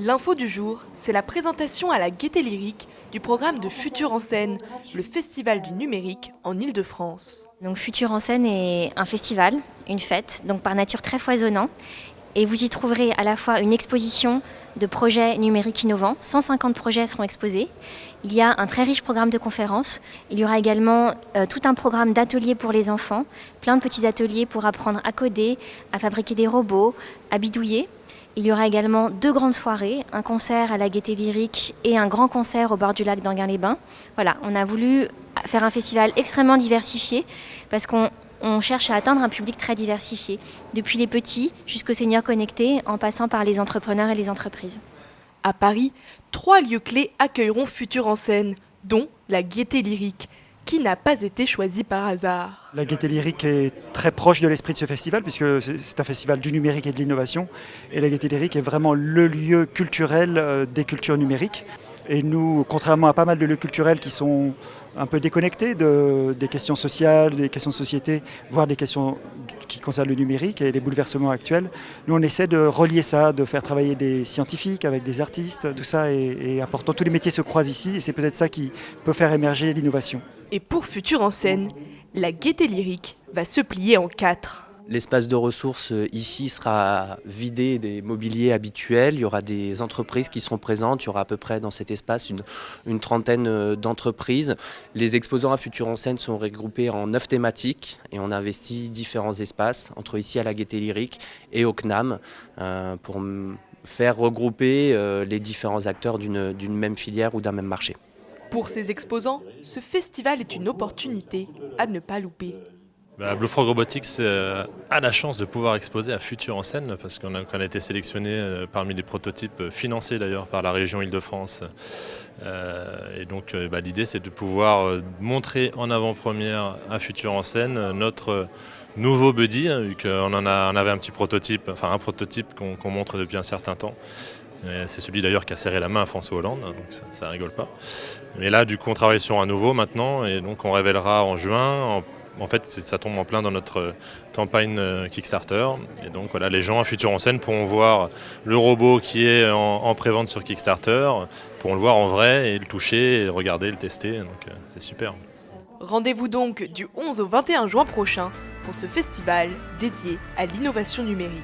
L'info du jour, c'est la présentation à la Gaîté Lyrique du programme de Futur en scène, le festival du numérique en Île-de-France. Donc Futur en scène est un festival, une fête, donc par nature très foisonnant. Et vous y trouverez à la fois une exposition de projets numériques innovants, 150 projets seront exposés. Il y a un très riche programme de conférences. Il y aura également tout un programme d'ateliers pour les enfants, plein de petits ateliers pour apprendre à coder, à fabriquer des robots, à bidouiller. Il y aura également 2 grandes soirées, un concert à la Gaîté Lyrique et un grand concert au bord du lac d'Enghien-les-Bains. Voilà, on a voulu faire un festival extrêmement diversifié parce qu'on cherche à atteindre un public très diversifié, depuis les petits jusqu'aux seniors connectés, en passant par les entrepreneurs et les entreprises. À Paris, 3 lieux clés accueilleront Futur en scène, dont la Gaîté Lyrique, qui n'a pas été choisie par hasard. La Gaîté Lyrique est très proche de l'esprit de ce festival puisque c'est un festival du numérique et de l'innovation. Et la Gaîté Lyrique est vraiment le lieu culturel des cultures numériques. Et nous, contrairement à pas mal de lieux culturels qui sont un peu déconnectés des questions sociales, des questions de société, voire des questions qui concernent le numérique et les bouleversements actuels, nous on essaie de relier ça, de faire travailler des scientifiques avec des artistes, tout ça est important. Tous les métiers se croisent ici et c'est peut-être ça qui peut faire émerger l'innovation. Et pour Futur en scène, la Gaîté Lyrique va se plier en 4. L'espace de ressources ici sera vidé des mobiliers habituels. Il y aura des entreprises qui seront présentes. Il y aura à peu près dans cet espace une trentaine d'entreprises. Les exposants à Futur en scène sont regroupés en 9 thématiques et on a investi différents espaces entre ici à la Gaîté Lyrique et au CNAM pour faire regrouper les différents acteurs d'une même filière ou d'un même marché. Pour ces exposants, ce festival est une opportunité à ne pas louper. Blue Frog Robotics a la chance de pouvoir exposer à Futur en scène parce qu'on a été sélectionné parmi les prototypes financés d'ailleurs par la région Île-de-France. Et donc l'idée c'est de pouvoir montrer en avant-première à Futur en scène notre nouveau buddy, vu qu'on on avait un petit prototype, enfin un prototype qu'on montre depuis un certain temps. C'est celui d'ailleurs qui a serré la main à François Hollande, donc ça rigole pas. Mais là du coup on travaille sur un nouveau maintenant et donc on révélera en juin. En fait, ça tombe en plein dans notre campagne Kickstarter. Et donc voilà, les gens à Futur en scène pourront voir le robot qui est en pré-vente sur Kickstarter, pourront le voir en vrai et le toucher, et le regarder, le tester. Donc c'est super. Rendez-vous donc du 11 au 21 juin prochain pour ce festival dédié à l'innovation numérique.